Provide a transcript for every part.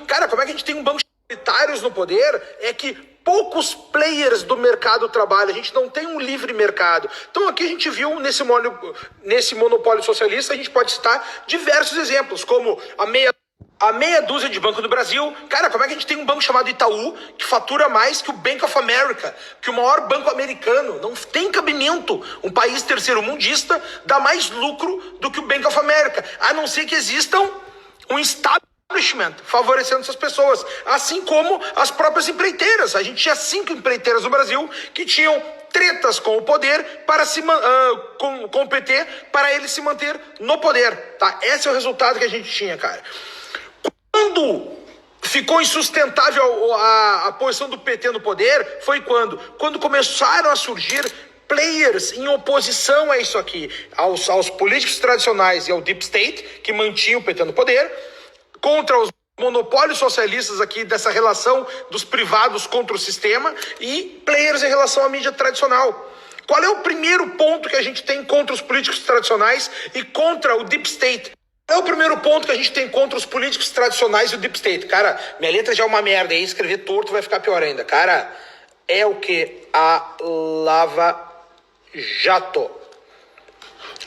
Cara, como é que a gente tem um banco de minoritários no poder? É que poucos players do mercado trabalham, a gente não tem um livre mercado. Então aqui a gente viu nesse monopólio socialista, a gente pode citar diversos exemplos, como a meia dúzia de banco do Brasil. Cara, como é que a gente tem um banco chamado Itaú, que fatura mais que o Bank of America, que o maior banco americano? Não tem cabimento um país terceiro-mundista dar mais lucro do que o Bank of America, a não ser que existam um establishment favorecendo essas pessoas, assim como as próprias empreiteiras. A gente tinha 5 empreiteiras no Brasil que tinham tretas com o poder para com o PT para ele se manter no poder, tá? Esse é o resultado que a gente tinha, cara. Quando ficou insustentável a posição do PT no poder, foi quando começaram a surgir players em oposição a isso aqui, aos políticos tradicionais e ao Deep State, que mantinham o PT no poder, contra os monopólios socialistas aqui, dessa relação dos privados contra o sistema, e players em relação à mídia tradicional. Qual é o primeiro ponto que a gente tem contra os políticos tradicionais e contra o Deep State? É o primeiro ponto que a gente tem contra os políticos tradicionais e o Deep State. Cara, minha letra já é uma merda, aí escrever torto vai ficar pior ainda. Cara, é o que? A Lava Jato.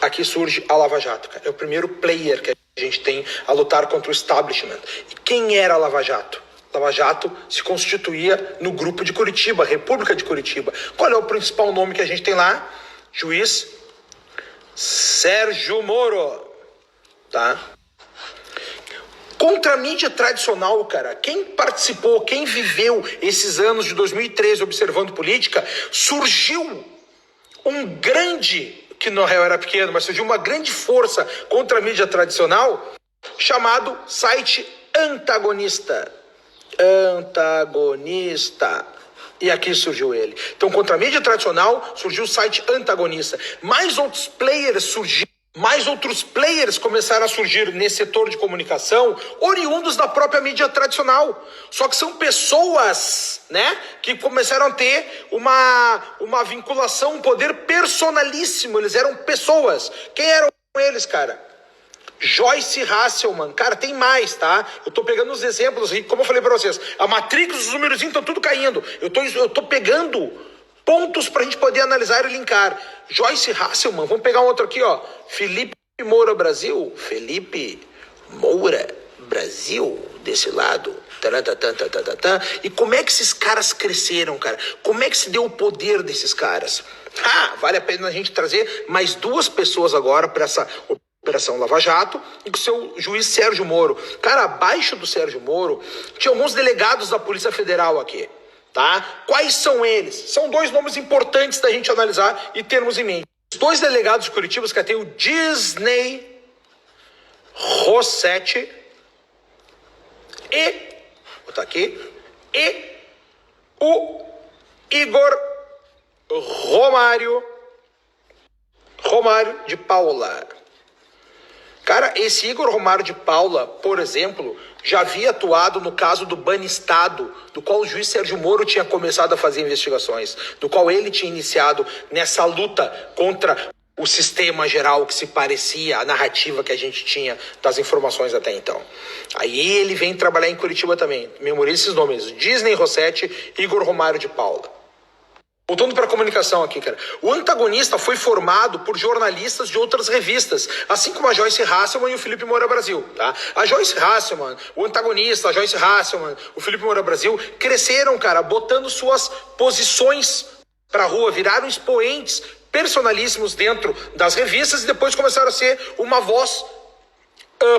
Aqui surge a Lava Jato, cara. É o primeiro player que a gente tem a lutar contra o establishment. E quem era a Lava Jato? Lava Jato se constituía no grupo de Curitiba, República de Curitiba. Qual é o principal nome que a gente tem lá? Juiz Sérgio Moro. Tá? Contra a mídia tradicional, cara, quem participou, quem viveu esses anos de 2013 observando política, surgiu um grande, que no real era pequeno, mas surgiu uma grande força contra a mídia tradicional, chamado site Antagonista. Antagonista. E aqui surgiu ele. Então, contra a mídia tradicional, surgiu o site Antagonista. Mais outros players começaram a surgir nesse setor de comunicação, oriundos da própria mídia tradicional. Só que são pessoas, né, que começaram a ter uma vinculação, um poder personalíssimo. Eles eram pessoas. Quem eram eles, cara? Joyce Hasselman. Cara, tem mais, tá? Eu tô pegando os exemplos, como eu falei pra vocês. A Matrix, os números estão tudo caindo. Eu tô pegando pontos pra gente poder analisar e linkar. Joyce Hasselman, vamos pegar um outro aqui, ó. Felipe Moura Brasil. Felipe Moura Brasil, desse lado. E como é que esses caras cresceram, cara? Como é que se deu o poder desses caras? Vale a pena a gente trazer mais 2 pessoas agora para essa Operação Lava Jato, e com o seu juiz Sérgio Moro. Cara, abaixo do Sérgio Moro, tinha alguns delegados da Polícia Federal aqui. Tá? Quais são eles? São 2 nomes importantes da gente analisar e termos em mente. Os 2 delegados de Curitiba, que tem o Disney Rossetti e, vou botar aqui, e o Igor Romário de Paula. Cara, esse Igor Romário de Paula, por exemplo, já havia atuado no caso do Banestado, do qual o juiz Sérgio Moro tinha começado a fazer investigações, do qual ele tinha iniciado nessa luta contra o sistema geral que se parecia, a narrativa que a gente tinha das informações até então. Aí ele vem trabalhar em Curitiba também. Memorize esses nomes: Disney Rossetti, Igor Romário de Paula. Voltando para a comunicação aqui, cara. O Antagonista foi formado por jornalistas de outras revistas, assim como a Joyce Hasselman e o Felipe Moura Brasil, tá? A Joyce Hasselman, o Antagonista, a Joyce Hasselman, o Felipe Moura Brasil cresceram, cara, botando suas posições pra rua, viraram expoentes personalíssimos dentro das revistas e depois começaram a ser uma voz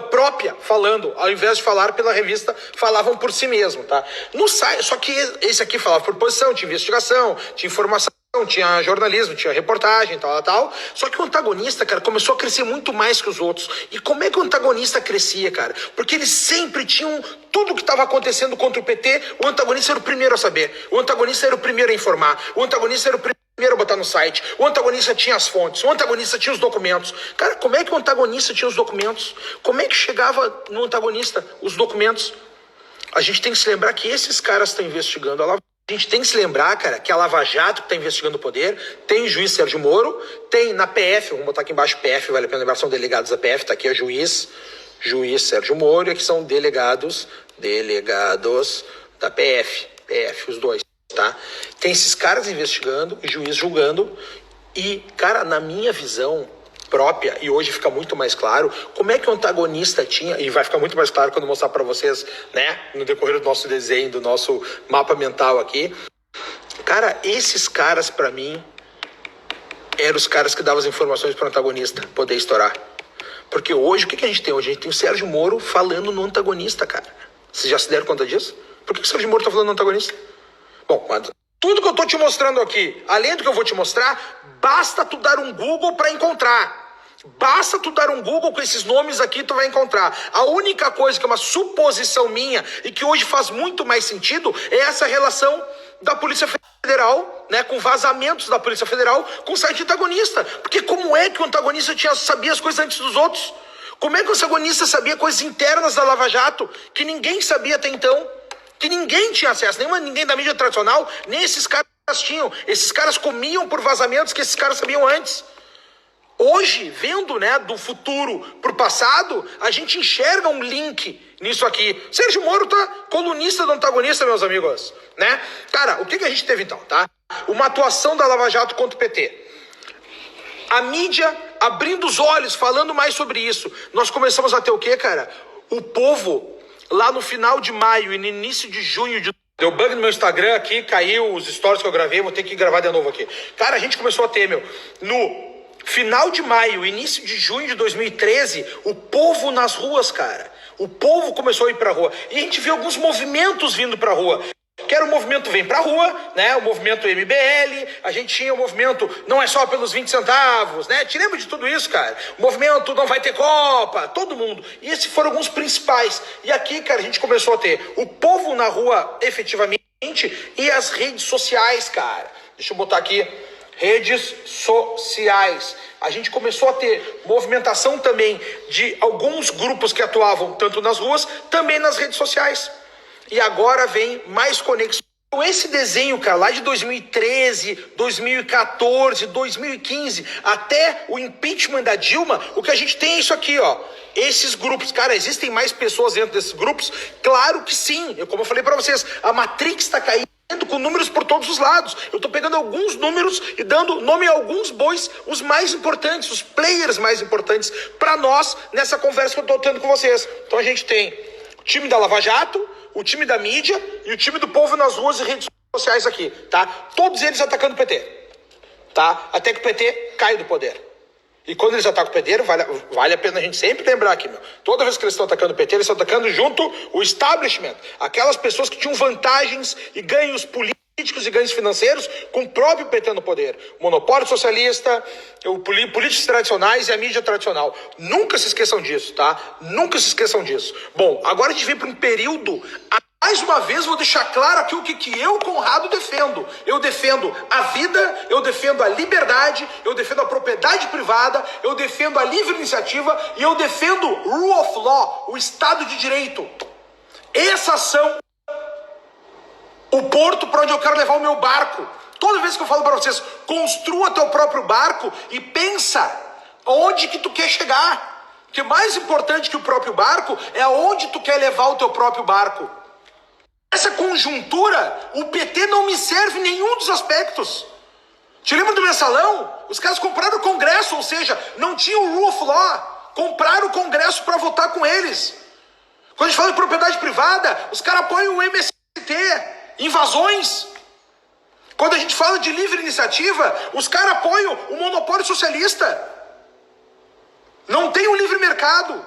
própria, falando, ao invés de falar pela revista, falavam por si mesmo, tá? No site, só que esse aqui falava por posição, tinha investigação, tinha informação, tinha jornalismo, tinha reportagem, tal. Só que o Antagonista, cara, começou a crescer muito mais que os outros. E como é que o Antagonista crescia, cara? Porque eles sempre tinham tudo que estava acontecendo contra o PT, o Antagonista era o primeiro a saber. O Antagonista era o primeiro a informar. O Antagonista era o primeiro a botar no site. O Antagonista tinha as fontes. O Antagonista tinha os documentos. Cara, como é que o Antagonista tinha os documentos? Como é que chegava no Antagonista os documentos? A gente tem que se lembrar que esses caras estão investigando a Lava Jato. A gente tem que se lembrar, cara, que a Lava Jato que está investigando o poder, tem o juiz Sérgio Moro, tem na PF, vamos botar aqui embaixo PF, vale a pena lembrar, são delegados da PF, tá aqui o juiz Sérgio Moro, e aqui são delegados Delegados da PF, os dois, tá? Tem esses caras investigando, o juiz julgando, e, cara, na minha visão própria, e hoje fica muito mais claro, como é que o antagonista tinha, e vai ficar muito mais claro quando eu mostrar pra vocês, né, no decorrer do nosso desenho, do nosso mapa mental aqui. Cara, esses caras, pra mim, eram os caras que davam as informações pro antagonista poder estourar. Porque hoje, o que a gente tem hoje? A gente tem o Sérgio Moro falando no antagonista, cara. Vocês já se deram conta disso? Por que o Sérgio Moro tá falando no antagonista? Bom, tudo que eu tô te mostrando aqui, além do que eu vou te mostrar, basta tu dar um Google pra encontrar. Basta tu dar um Google com esses nomes aqui, tu vai encontrar. A única coisa que é uma suposição minha e que hoje faz muito mais sentido é essa relação da Polícia Federal, né, com vazamentos da Polícia Federal com o site antagonista. Porque como é que o antagonista sabia as coisas antes dos outros? Como é que o antagonista sabia coisas internas da Lava Jato que ninguém sabia até então? Que ninguém tinha acesso, ninguém da mídia tradicional, nem esses caras tinham. Esses caras comiam por vazamentos que esses caras sabiam antes. Hoje, vendo, né, do futuro pro passado, a gente enxerga um link nisso aqui. Sérgio Moro tá colunista do antagonista, meus amigos, né? Cara, o que a gente teve então, tá? Uma atuação da Lava Jato contra o PT. A mídia abrindo os olhos, falando mais sobre isso. Nós começamos a ter o quê, cara? O povo, lá no final de maio e no início de junho de... Deu bug no meu Instagram aqui, caiu os stories que eu gravei, vou ter que gravar de novo aqui. Cara, a gente começou a ter, no final de maio, início de junho de 2013, o povo nas ruas, cara. O povo começou a ir pra rua. E a gente viu alguns movimentos vindo pra rua. Que era o movimento Vem Pra Rua, né? O movimento MBL, a gente tinha o movimento Não É Só Pelos 20 Centavos, né? Te lembra de tudo isso, cara? O movimento Não Vai Ter Copa, todo mundo. E esses foram alguns principais. E aqui, cara, a gente começou a ter o povo na rua efetivamente e as redes sociais, cara. Deixa eu botar aqui, redes sociais. A gente começou a ter movimentação também de alguns grupos que atuavam tanto nas ruas, também nas redes sociais. E agora vem mais conexões. Então esse desenho, cara, lá de 2013, 2014, 2015, até o impeachment da Dilma, o que a gente tem é isso aqui, ó. Esses grupos, cara, existem mais pessoas dentro desses grupos? Claro que sim. Como eu falei pra vocês, a Matrix tá caindo com números por todos os lados. Eu tô pegando alguns números e dando nome a alguns bois, os mais importantes, os players mais importantes pra nós nessa conversa que eu tô tendo com vocês. Então a gente tem o time da Lava Jato, o time da mídia e o time do povo nas ruas e redes sociais aqui, tá? Todos eles atacando o PT, tá? Até que o PT cai do poder. E quando eles atacam o PT, vale a pena a gente sempre lembrar aqui, meu. Toda vez que eles estão atacando o PT, eles estão atacando junto o establishment. Aquelas pessoas que tinham vantagens e ganhos políticos e ganhos financeiros com o próprio PT no poder. O monopólio socialista, políticos tradicionais e a mídia tradicional. Nunca se esqueçam disso, tá? Nunca se esqueçam disso. Bom, agora a gente vem para um período... Mais uma vez, vou deixar claro aqui o que eu, Conrado, defendo. Eu defendo a vida, eu defendo a liberdade, eu defendo a propriedade privada, eu defendo a livre iniciativa e eu defendo o rule of law, o Estado de Direito. Essas são o porto para onde eu quero levar o meu barco. Toda vez que eu falo para vocês, construa teu próprio barco e pensa onde que tu quer chegar. Porque mais importante que o próprio barco é aonde tu quer levar o teu próprio barco. Essa conjuntura, o PT não me serve em nenhum dos aspectos. Te lembra do mensalão? Os caras compraram o Congresso, ou seja, não tinha o rule of law. Compraram o Congresso para votar com eles. Quando a gente fala de propriedade privada, os caras apoiam o MST, invasões. Quando a gente fala de livre iniciativa, os caras apoiam o monopólio socialista. Não tem um livre mercado.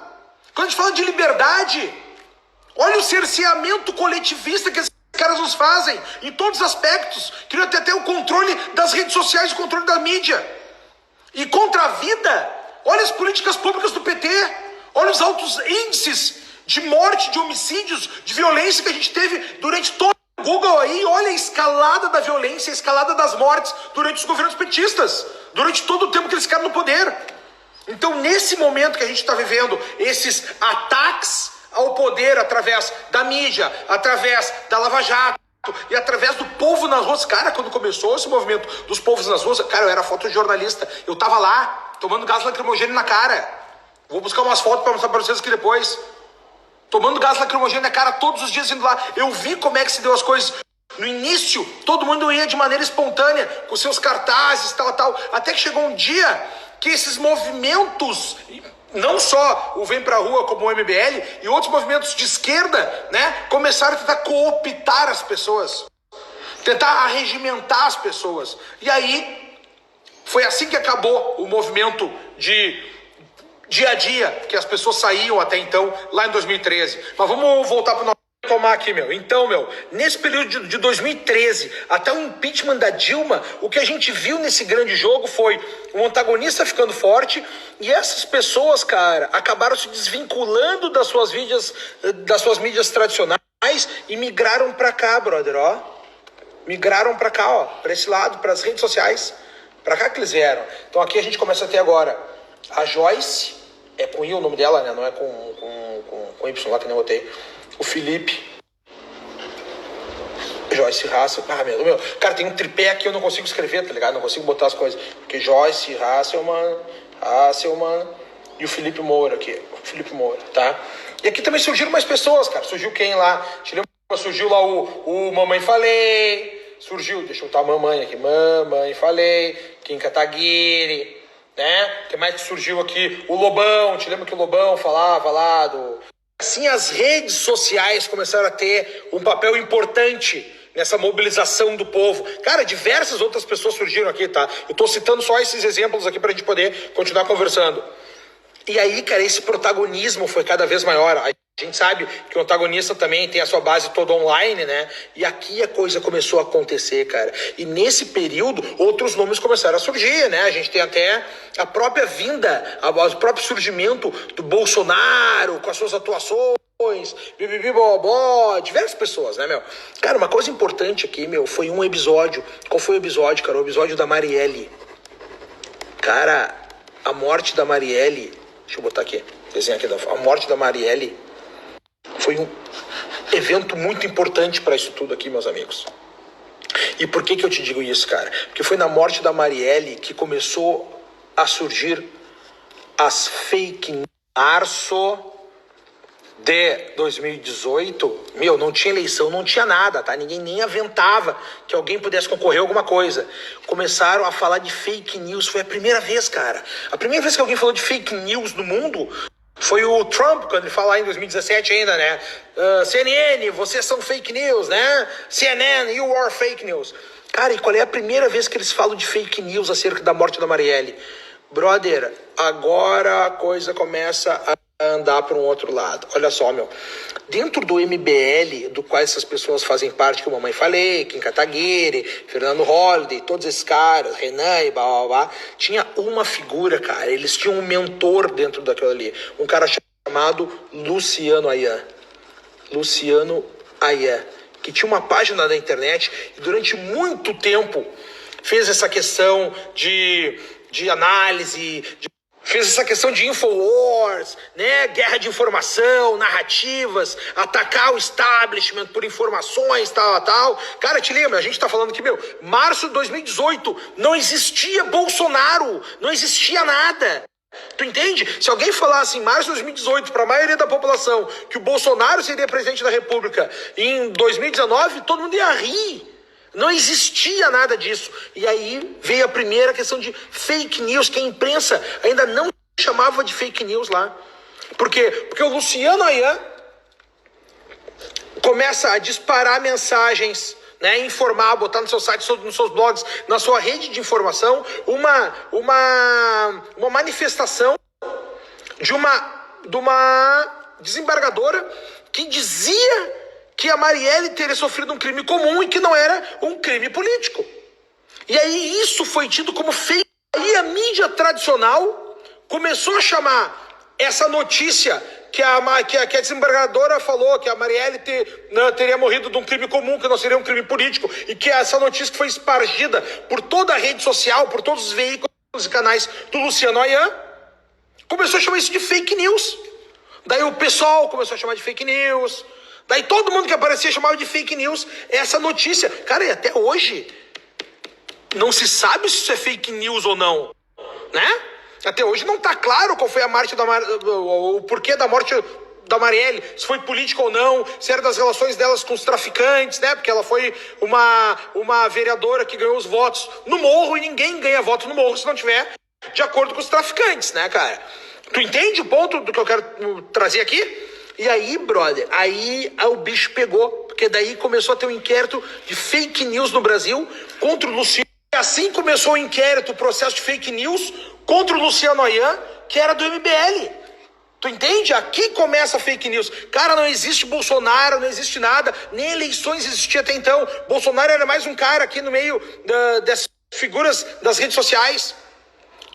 Quando a gente fala de liberdade... Olha o cerceamento coletivista que esses caras nos fazem, em todos os aspectos. Queriam ter até o controle das redes sociais, o controle da mídia. E contra a vida, olha as políticas públicas do PT. Olha os altos índices de morte, de homicídios, de violência que a gente teve durante todo o Google aí. Olha a escalada da violência, a escalada das mortes durante os governos petistas. Durante todo o tempo que eles ficaram no poder. Então, nesse momento que a gente está vivendo, esses ataques ao poder através da mídia, através da Lava Jato e através do povo nas ruas. Cara, quando começou esse movimento dos povos nas ruas, cara, eu era fotojornalista. Eu tava lá, tomando gás lacrimogêneo na cara. Vou buscar umas fotos para mostrar para vocês aqui depois. tomando gás lacrimogêneo na cara todos os dias indo lá. Eu vi como é que se deu as coisas. No início, todo mundo ia de maneira espontânea, com seus cartazes, tal. Até que chegou um dia que esses movimentos, não só o Vem Pra Rua, como o MBL, e outros movimentos de esquerda, né, começaram a tentar cooptar as pessoas, tentar arregimentar as pessoas. E aí, foi assim que acabou o movimento de dia a dia, que as pessoas saíam até então, lá em 2013. Mas vamos voltar para o nosso tomar aqui, meu. Então, nesse período de 2013 até o impeachment da Dilma, o que a gente viu nesse grande jogo foi o antagonista ficando forte e essas pessoas, cara, acabaram se desvinculando das suas mídias tradicionais e migraram pra cá, brother, ó. Migraram pra cá, ó, pra esse lado, pras redes sociais. Pra cá que eles vieram. Então aqui a gente começa a ter agora a Joyce, é com I o nome dela, né? Não é com Y lá que nem eu botei. O Felipe, Joyce Hasselman. Cara, tem um tripé aqui, eu não consigo escrever, tá ligado? Não consigo botar as coisas. Porque Joyce Hasselman e o Felipe Moura aqui. Tá? E aqui também surgiram mais pessoas, cara. Surgiu quem lá? Surgiu lá o Mamãe Falei. Surgiu, deixa eu botar a mamãe aqui. Mamãe Falei. Kim Kataguiri, né? Quem mais que surgiu aqui? O Lobão. Te lembra que o Lobão falava lá do... Assim, as redes sociais começaram a ter um papel importante nessa mobilização do povo. Cara, diversas outras pessoas surgiram aqui, tá? Eu tô citando só esses exemplos aqui pra gente poder continuar conversando. E aí, cara, esse protagonismo foi cada vez maior. A gente sabe que o antagonista também tem a sua base toda online, né? E aqui a coisa começou a acontecer, cara. E nesse período, outros nomes começaram a surgir, né? A gente tem até a própria vinda, o próprio surgimento do Bolsonaro, com as suas atuações, diversas pessoas, né, meu? Cara, uma coisa importante aqui, meu, foi um episódio. Qual foi o episódio, cara? O episódio da Marielle. Cara, a morte da Marielle... Deixa eu botar aqui, desenho aqui. A morte da Marielle foi um evento muito importante para isso tudo aqui, meus amigos. E por que eu te digo isso, cara? Porque foi na morte da Marielle que começou a surgir as fake news. Março de 2018, não tinha eleição, não tinha nada, tá? Ninguém nem aventava que alguém pudesse concorrer a alguma coisa. Começaram a falar de fake news, foi a primeira vez, cara. A primeira vez que alguém falou de fake news no mundo foi o Trump, quando ele falou lá em 2017 ainda, né? CNN, vocês são fake news, né? CNN, you are fake news. Cara, e qual é a primeira vez que eles falam de fake news acerca da morte da Marielle? Brother, agora a coisa começa a andar para um outro lado. Olha só, meu. Dentro do MBL, do qual essas pessoas fazem parte, que eu Mamãe Falei, Kim Kataguiri, Fernando Holliday, todos esses caras, Renan e blá, tinha uma figura, cara. Eles tinham um mentor dentro daquilo ali. Um cara chamado Luciano Ayan. Que tinha uma página na internet e durante muito tempo fez essa questão de análise, fez essa questão de Infowars, né? Guerra de informação, narrativas, atacar o establishment por informações, tal. Cara, te lembra? A gente tá falando que, março de 2018, não existia Bolsonaro, não existia nada. Tu entende? Se alguém falasse em março de 2018 para a maioria da população que o Bolsonaro seria presidente da República em 2019, todo mundo ia rir. Não existia nada disso. E aí veio a primeira questão de fake news, que a imprensa ainda não chamava de fake news lá. Por quê? Porque o Luciano Ayan começa a disparar mensagens, né, informar, botar no seu site, nos seus blogs, na sua rede de informação, uma manifestação de uma desembargadora que dizia que a Marielle teria sofrido um crime comum e que não era um crime político. E aí isso foi tido como fake. Aí a mídia tradicional começou a chamar essa notícia que a desembargadora falou que a Marielle teria morrido de um crime comum, que não seria um crime político, e que essa notícia que foi espargida por toda a rede social, por todos os veículos e canais do Luciano Ayan, começou a chamar isso de fake news. Daí o pessoal começou a chamar de fake news. Daí todo mundo que aparecia chamava de fake news essa notícia. Cara, e até hoje não se sabe se isso é fake news ou não, né? Até hoje não tá claro qual foi a morte o porquê da morte da Marielle, se foi política ou não, se era das relações delas com os traficantes, né? Porque ela foi uma vereadora que ganhou os votos no Morro, e ninguém ganha voto no Morro se não tiver de acordo com os traficantes, né, cara? Tu entende o ponto do que eu quero trazer aqui? E aí, brother, aí o bicho pegou, porque daí começou a ter um inquérito de fake news no Brasil contra o Luciano. E assim começou o inquérito, o processo de fake news contra o Luciano Ayan, que era do MBL. Tu entende? Aqui começa a fake news. Cara, não existe Bolsonaro, não existe nada, nem eleições existia até então. Bolsonaro era mais um cara aqui no meio dessas figuras das redes sociais.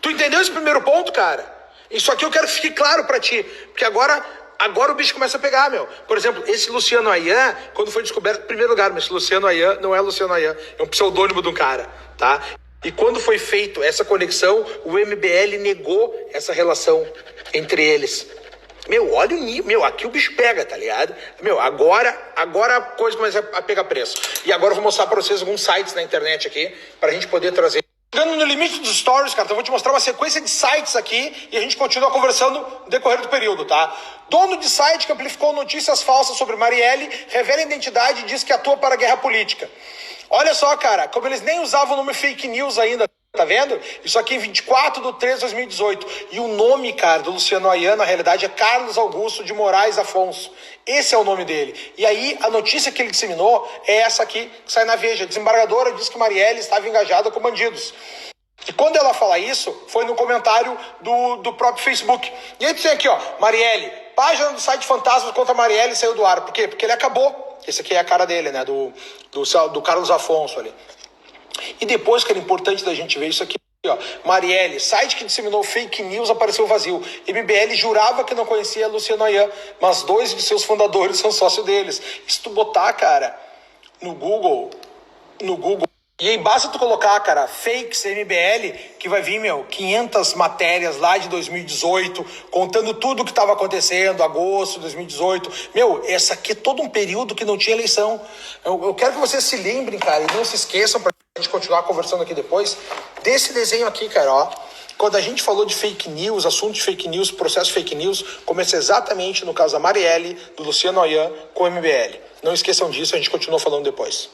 Tu entendeu esse primeiro ponto, cara? Isso aqui eu quero que fique claro pra ti, porque agora o bicho começa a pegar, meu. Por exemplo, esse Luciano Ayan, quando foi descoberto, em primeiro lugar, mas esse Luciano Ayan não é Luciano Ayan, é um pseudônimo de um cara, tá? E quando foi feito essa conexão, o MBL negou essa relação entre eles. Meu, olha o nível, meu, aqui o bicho pega, tá ligado? Meu, agora a coisa começa a pegar preço. E agora eu vou mostrar pra vocês alguns sites na internet aqui, pra gente poder trazer. Chegando no limite dos stories, cara, então eu vou te mostrar uma sequência de sites aqui e a gente continua conversando no decorrer do período, tá? Dono de site que amplificou notícias falsas sobre Marielle, revela a identidade e diz que atua para a guerra política. Olha só, cara, como eles nem usavam o nome fake news ainda, tá vendo? Isso aqui em 24/3/2018. E o nome, cara, do Luciano Ayan, na realidade, é Carlos Augusto de Moraes Afonso. Esse é o nome dele. E aí, a notícia que ele disseminou é essa aqui, que sai na Veja. A desembargadora diz que Marielle estava engajada com bandidos. E quando ela fala isso, foi no comentário do próprio Facebook. E aí tem aqui, ó, Marielle, página do site Fantasmas contra Marielle saiu do ar. Por quê? Porque ele acabou. Esse aqui é a cara dele, né, do Carlos Afonso ali. E depois, que era importante da gente ver isso aqui, ó, Marielle, site que disseminou fake news apareceu vazio. MBL jurava que não conhecia Luciano Ayan, mas 2 de seus fundadores são sócios deles. E se tu botar, cara, no Google, e aí basta tu colocar, cara, fakes MBL, que vai vir, meu, 500 matérias lá de 2018, contando tudo o que estava acontecendo, agosto de 2018. Meu, essa aqui é todo um período que não tinha eleição. Eu quero que vocês se lembrem, cara, e não se esqueçam, pra gente continuar conversando aqui depois, desse desenho aqui, cara, ó. Quando a gente falou de fake news, assunto de fake news, processo de fake news, começa exatamente no caso da Marielle, do Luciano Ayan, com o MBL. Não esqueçam disso, a gente continua falando depois.